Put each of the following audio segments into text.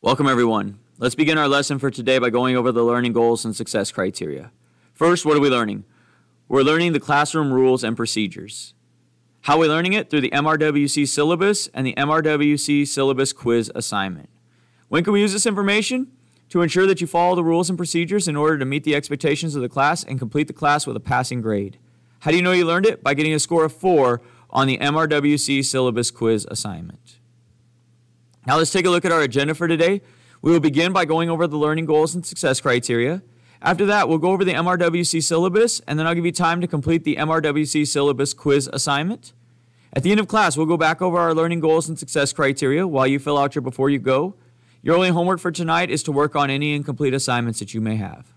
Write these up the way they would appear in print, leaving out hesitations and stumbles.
Welcome everyone. Let's begin our lesson for today by going over the learning goals and success criteria. First, what are we learning? We're learning the classroom rules and procedures. How are we learning it? Through the MRWC syllabus and the MRWC Syllabus Quiz assignment. When can we use this information? To ensure that you follow the rules and procedures in order to meet the expectations of the class and complete the class with a passing grade. How do you know you learned it? By getting a score of 4 on the MRWC Syllabus Quiz assignment. Now let's take a look at our agenda for today. We will begin by going over the learning goals and success criteria. After that, we'll go over the MRWC syllabus, and then I'll give you time to complete the MRWC Syllabus Quiz assignment. At the end of class, we'll go back over our learning goals and success criteria while you fill out your before you go. Your only homework for tonight is to work on any incomplete assignments that you may have.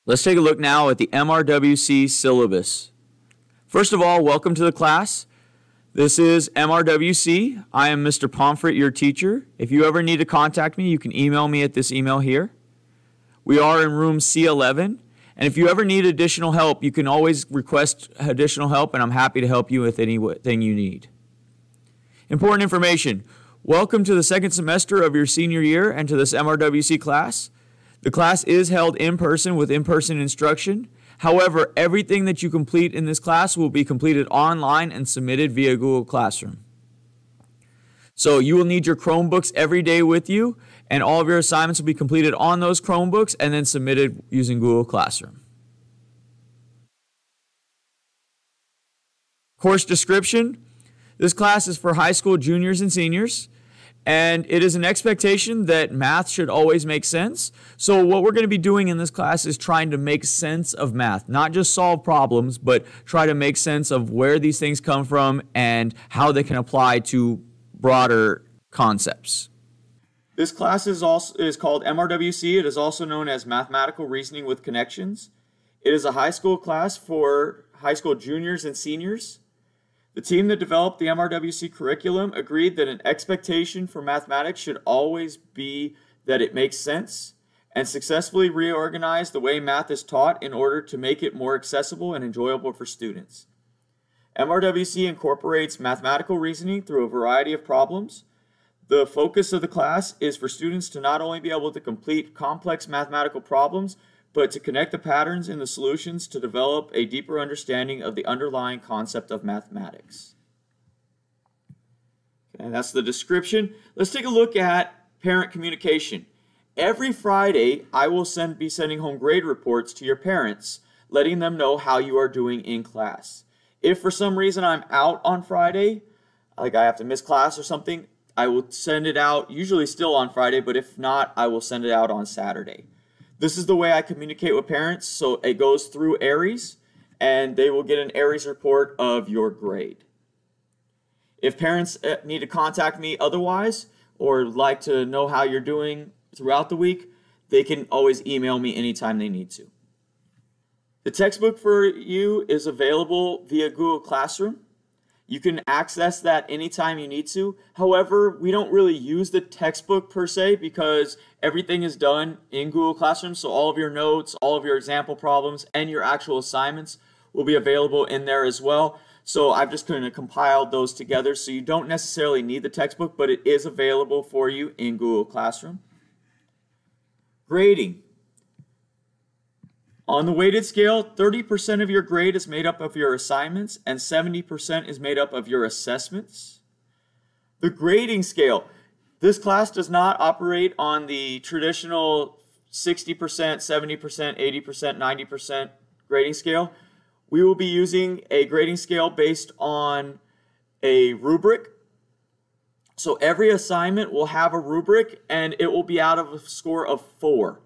Let's take a look now at the MRWC syllabus. First of all, welcome to the class. This is MRWC. I am Mr. Pomfret, your teacher. If you ever need to contact me, you can email me at this email here. We are in room C11, and if you ever need additional help, you can always request additional help, and I'm happy to help you with anything you need. Important information. Welcome to the second semester of your senior year and to this MRWC class. The class is held in person with in-person instruction. However, everything that you complete in this class will be completed online and submitted via Google Classroom. So you will need your Chromebooks every day with you, and all of your assignments will be completed on those Chromebooks and then submitted using Google Classroom. Course description. This class is for high school juniors and seniors. And it is an expectation that math should always make sense. So what we're going to be doing in this class is trying to make sense of math. Not just solve problems, but try to make sense of where these things come from and how they can apply to broader concepts. This class is called MRWC. It is also known as Mathematical Reasoning with Connections. It is a high school class for high school juniors and seniors. The team that developed the MRWC curriculum agreed that an expectation for mathematics should always be that it makes sense, and successfully reorganized the way math is taught in order to make it more accessible and enjoyable for students. MRWC incorporates mathematical reasoning through a variety of problems. The focus of the class is for students to not only be able to complete complex mathematical problems, but to connect the patterns in the solutions to develop a deeper understanding of the underlying concept of mathematics. And that's the description. Let's take a look at parent communication. Every Friday, I will be sending home grade reports to your parents, letting them know how you are doing in class. If for some reason I'm out on Friday, like I have to miss class or something, I will send it out, usually still on Friday, but if not, I will send it out on Saturday. This is the way I communicate with parents, so it goes through Aries, and they will get an Aries report of your grade. If parents need to contact me otherwise, or like to know how you're doing throughout the week, they can always email me anytime they need to. The textbook for you is available via Google Classroom. You can access that anytime you need to. However, we don't really use the textbook per se because everything is done in Google Classroom. So all of your notes, all of your example problems, and your actual assignments will be available in there as well. So I've just kind of compiled those together. So you don't necessarily need the textbook, but it is available for you in Google Classroom. Grading. On the weighted scale, 30% of your grade is made up of your assignments and 70% is made up of your assessments. The grading scale. This class does not operate on the traditional 60%, 70%, 80%, 90% grading scale. We will be using a grading scale based on a rubric. So every assignment will have a rubric and it will be out of a score of 4.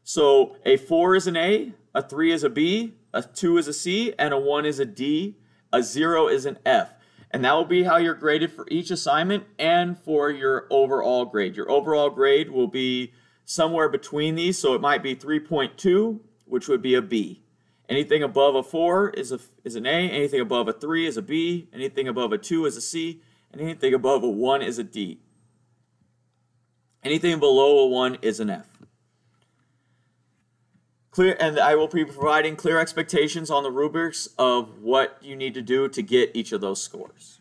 So a 4 is an A, a 3 is a B, a 2 is a C, and a 1 is a D, a 0 is an F. And that will be how you're graded for each assignment and for your overall grade. Your overall grade will be somewhere between these, so it might be 3.2, which would be a B. Anything above a 4 is an A, anything above a 3 is a B, anything above a 2 is a C, and anything above a 1 is a D. Anything below a 1 is an F. And I will be providing clear expectations on the rubrics of what you need to do to get each of those scores.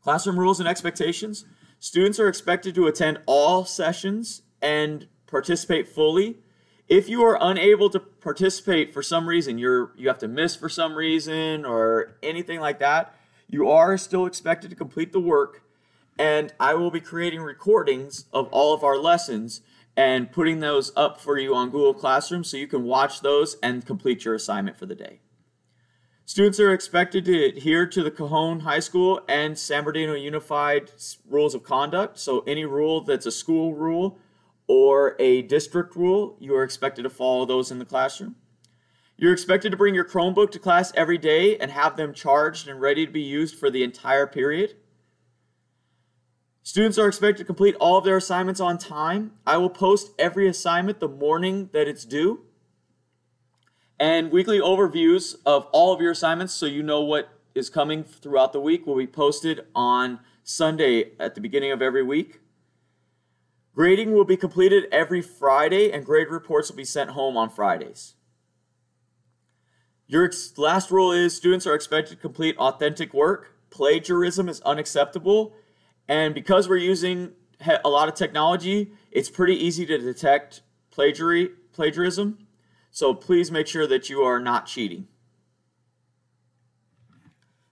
Classroom rules and expectations. Students are expected to attend all sessions and participate fully. If you are unable to participate for some reason, you have to miss for some reason or anything like that, you are still expected to complete the work, and I will be creating recordings of all of our lessons and putting those up for you on Google Classroom so you can watch those and complete your assignment for the day. Students are expected to adhere to the Cajon High School and San Bernardino Unified rules of conduct. So any rule that's a school rule or a district rule, you are expected to follow those in the classroom. You're expected to bring your Chromebook to class every day and have them charged and ready to be used for the entire period. Students are expected to complete all of their assignments on time. I will post every assignment the morning that it's due. And weekly overviews of all of your assignments so you know what is coming throughout the week will be posted on Sunday at the beginning of every week. Grading will be completed every Friday, and grade reports will be sent home on Fridays. Your last rule is students are expected to complete authentic work. Plagiarism is unacceptable, and because we're using a lot of technology, it's pretty easy to detect plagiarism. So please make sure that you are not cheating.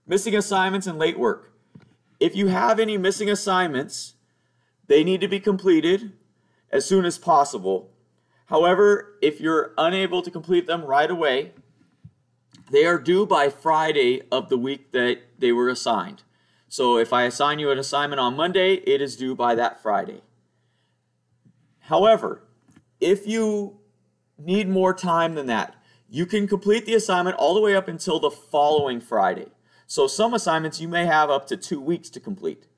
Missing assignments and late work. If you have any missing assignments, they need to be completed as soon as possible. However, if you're unable to complete them right away, they are due by Friday of the week that they were assigned. So if I assign you an assignment on Monday, it is due by that Friday. However, if you need more time than that, you can complete the assignment all the way up until the following Friday. So some assignments you may have up to 2 weeks to complete.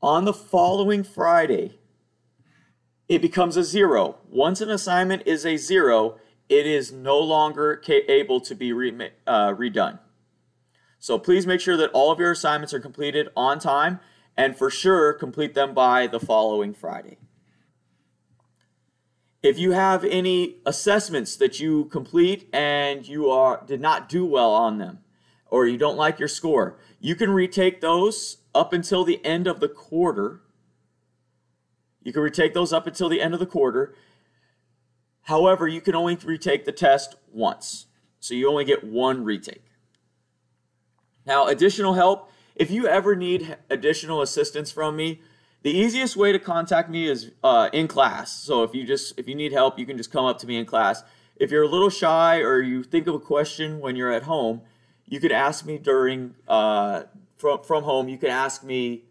On the following Friday, it becomes a 0. Once an assignment is a 0, it is no longer able to be redone. So please make sure that all of your assignments are completed on time, and for sure complete them by the following Friday. If you have any assessments that you complete and you did not do well on them, or you don't like your score, you can retake those up until the end of the quarter. You can retake those up until the end of the quarter. However, you can only retake the test once. So you only get one retake. Now, additional help. If you ever need additional assistance from me, the easiest way to contact me is in class. So if you need help, you can just come up to me in class. If you're a little shy or you think of a question when you're at home, you could ask me during from home. You can ask me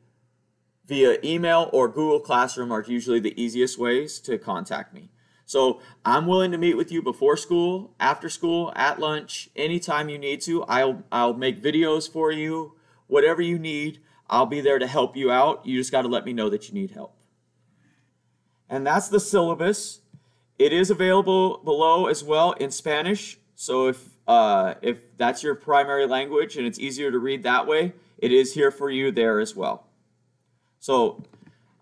via email or Google Classroom are usually the easiest ways to contact me. So I'm willing to meet with you before school, after school, at lunch, anytime you need to. I'll make videos for you, whatever you need. I'll be there to help you out. You just got to let me know that you need help. And that's the syllabus. It is available below as well in Spanish. So if that's your primary language and it's easier to read that way, it is here for you there as well. So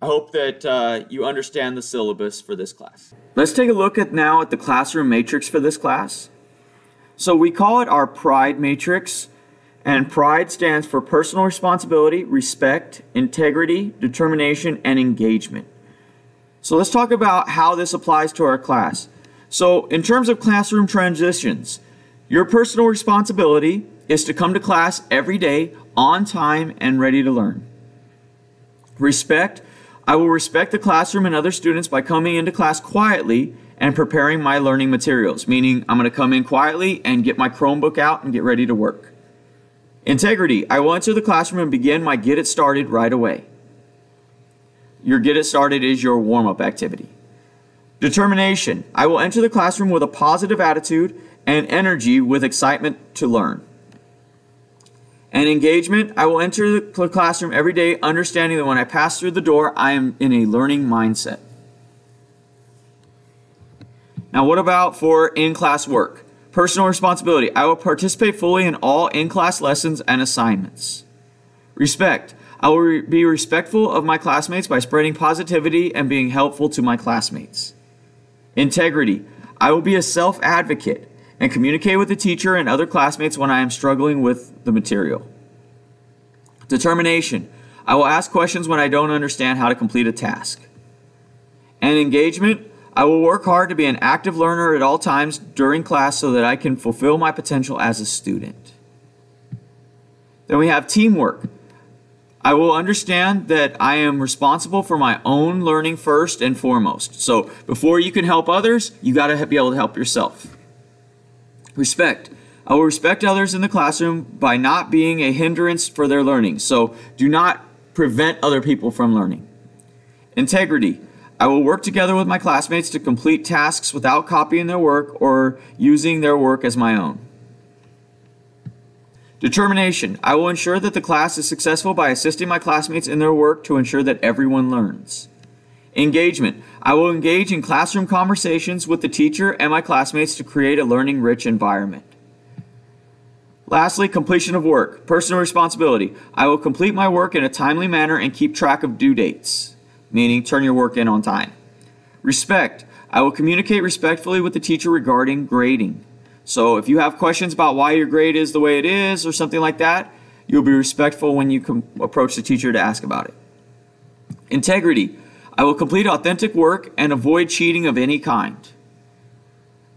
I hope that you understand the syllabus for this class. Let's take a look now at the classroom matrix for this class. So we call it our PRIDE matrix. And PRIDE stands for personal responsibility, respect, integrity, determination, and engagement. So let's talk about how this applies to our class. So in terms of classroom transitions, your personal responsibility is to come to class every day on time and ready to learn. Respect, I will respect the classroom and other students by coming into class quietly and preparing my learning materials, meaning I'm going to come in quietly and get my Chromebook out and get ready to work. Integrity, I will enter the classroom and begin my get it started right away. Your get it started is your warm-up activity. Determination, I will enter the classroom with a positive attitude and energy with excitement to learn. And engagement, I will enter the classroom every day understanding that when I pass through the door, I am in a learning mindset. Now what about for in-class work? Personal responsibility. I will participate fully in all in-class lessons and assignments. Respect. I will be respectful of my classmates by spreading positivity and being helpful to my classmates. Integrity. I will be a self-advocate and communicate with the teacher and other classmates when I am struggling with the material. Determination. I will ask questions when I don't understand how to complete a task. And engagement, I will work hard to be an active learner at all times during class so that I can fulfill my potential as a student. Then we have teamwork. I will understand that I am responsible for my own learning first and foremost. So before you can help others, you got to be able to help yourself. Respect. I will respect others in the classroom by not being a hindrance for their learning. So do not prevent other people from learning. Integrity. I will work together with my classmates to complete tasks without copying their work or using their work as my own. Determination. I will ensure that the class is successful by assisting my classmates in their work to ensure that everyone learns. Engagement. I will engage in classroom conversations with the teacher and my classmates to create a learning-rich environment. Lastly, completion of work. Personal responsibility. I will complete my work in a timely manner and keep track of due dates, meaning turn your work in on time. Respect. I will communicate respectfully with the teacher regarding grading. So if you have questions about why your grade is the way it is or something like that, you'll be respectful when you approach the teacher to ask about it. Integrity. I will complete authentic work and avoid cheating of any kind.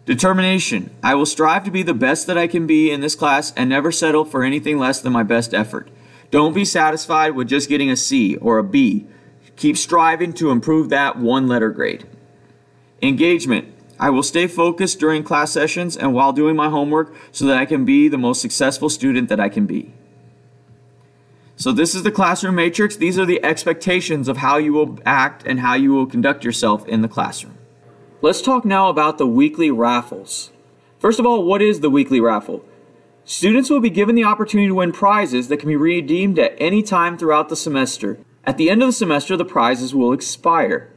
Determination. I will strive to be the best that I can be in this class and never settle for anything less than my best effort. Don't be satisfied with just getting a C or a B. Keep striving to improve that one-letter grade. Engagement. I will stay focused during class sessions and while doing my homework so that I can be the most successful student that I can be. So this is the classroom matrix. These are the expectations of how you will act and how you will conduct yourself in the classroom. Let's talk now about the weekly raffles. First of all, what is the weekly raffle? Students will be given the opportunity to win prizes that can be redeemed at any time throughout the semester. At the end of the semester, the prizes will expire.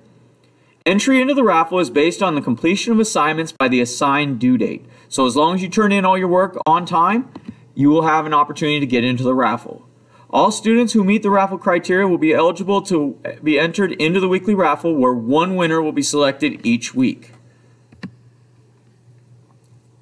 Entry into the raffle is based on the completion of assignments by the assigned due date. So as long as you turn in all your work on time, you will have an opportunity to get into the raffle. All students who meet the raffle criteria will be eligible to be entered into the weekly raffle, where one winner will be selected each week.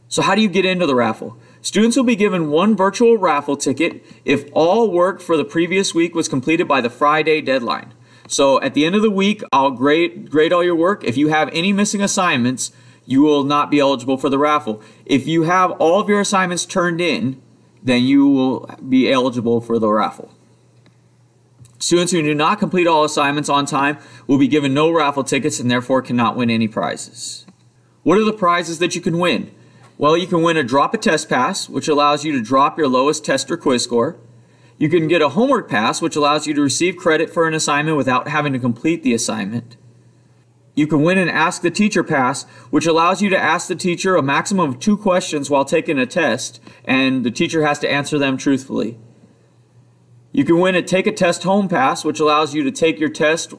So how do you get into the raffle? Students will be given one virtual raffle ticket if all work for the previous week was completed by the Friday deadline. So at the end of the week, I'll grade all your work. If you have any missing assignments, you will not be eligible for the raffle. If you have all of your assignments turned in, then you will be eligible for the raffle. Students who do not complete all assignments on time will be given no raffle tickets and therefore cannot win any prizes. What are the prizes that you can win? Well, you can win a drop a test pass, which allows you to drop your lowest test or quiz score. You can get a homework pass, which allows you to receive credit for an assignment without having to complete the assignment. You can win an Ask the Teacher pass, which allows you to ask the teacher a maximum of 2 questions while taking a test, and the teacher has to answer them truthfully. You can win a Take a Test Home pass, which allows you to take your test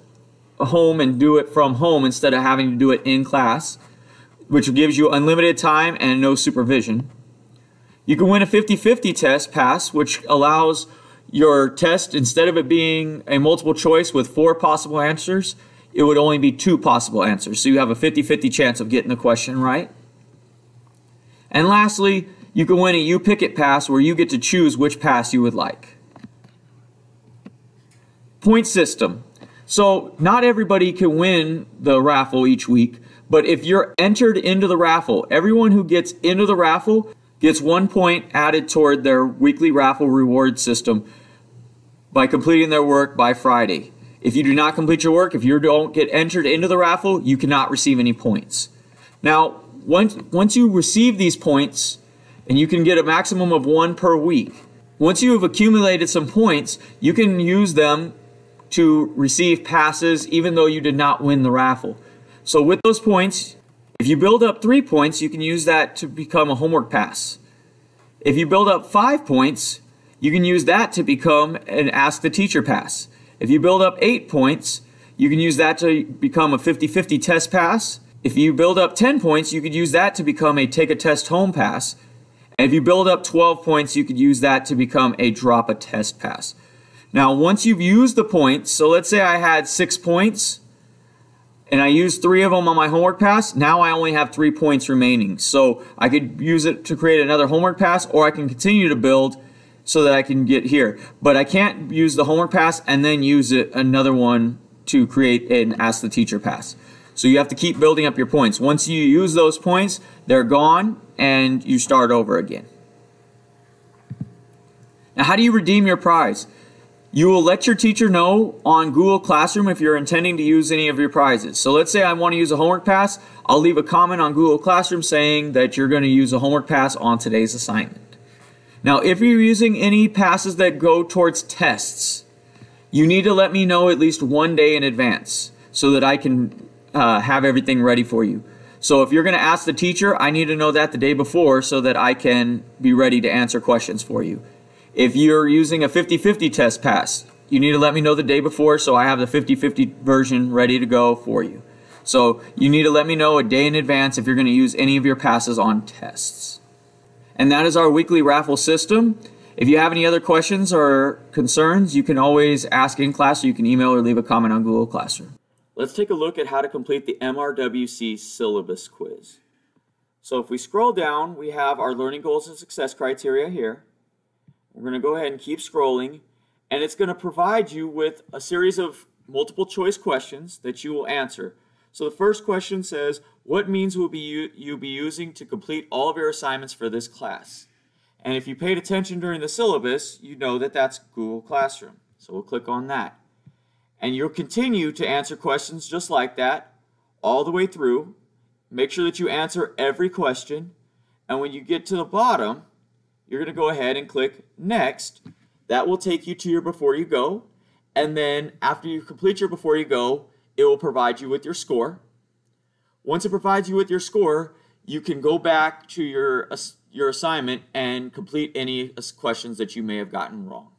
home and do it from home instead of having to do it in class, which gives you unlimited time and no supervision. You can win a 50-50 test pass, which allows your test, instead of it being a multiple choice with 4 possible answers, it would only be 2 possible answers. So you have a 50-50 chance of getting the question right. And lastly, you can win a You Pick It pass, where you get to choose which pass you would like. Point system. So not everybody can win the raffle each week, but if you're entered into the raffle, everyone who gets into the raffle gets 1 point added toward their weekly raffle reward system by completing their work by Friday. If you do not complete your work, if you don't get entered into the raffle, you cannot receive any points. Now, once you receive these points, and you can get a maximum of 1 per week, once you have accumulated some points, you can use them to receive passes even though you did not win the raffle. So with those points, if you build up 3 points, you can use that to become a homework pass. If you build up 5 points, you can use that to become an Ask the Teacher pass. If you build up 8 points, you can use that to become a 50-50 test pass. If you build up 10 points, you could use that to become a Take a Test Home pass. And if you build up 12 points, you could use that to become a Drop a Test pass. Now, once you've used the points, so let's say I had 6 points, and I used 3 of them on my homework pass, now I only have 3 points remaining. So I could use it to create another homework pass, or I can continue to build so that I can get here. But I can't use the homework pass and then use another one to create an ask the teacher pass. So you have to keep building up your points. Once you use those points, they're gone and you start over again. Now, how do you redeem your prize? You will let your teacher know on Google Classroom if you're intending to use any of your prizes. So let's say I want to use a homework pass. I'll leave a comment on Google Classroom saying that you're going to use a homework pass on today's assignment. Now, if you're using any passes that go towards tests, you need to let me know at least one day in advance so that I can have everything ready for you. So if you're going to ask the teacher, I need to know that the day before so that I can be ready to answer questions for you. If you're using a 50-50 test pass, you need to let me know the day before so I have the 50-50 version ready to go for you. So you need to let me know a day in advance if you're going to use any of your passes on tests. And that is our weekly raffle system. If you have any other questions or concerns, you can always ask in class, or you can email or leave a comment on Google Classroom. Let's take a look at how to complete the MRWC Syllabus Quiz. So if we scroll down, we have our learning goals and success criteria here. We're going to go ahead and keep scrolling, and it's going to provide you with a series of multiple choice questions that you will answer. So the first question says, what means will you be using to complete all of your assignments for this class? And if you paid attention during the syllabus, you know that that's Google Classroom. So we'll click on that. And you'll continue to answer questions just like that all the way through. Make sure that you answer every question. And when you get to the bottom, you're going to go ahead and click Next. That will take you to your Before You Go. And then after you complete your Before You Go, it will provide you with your score. Once it provides you with your score, you can go back to your assignment and complete any questions that you may have gotten wrong.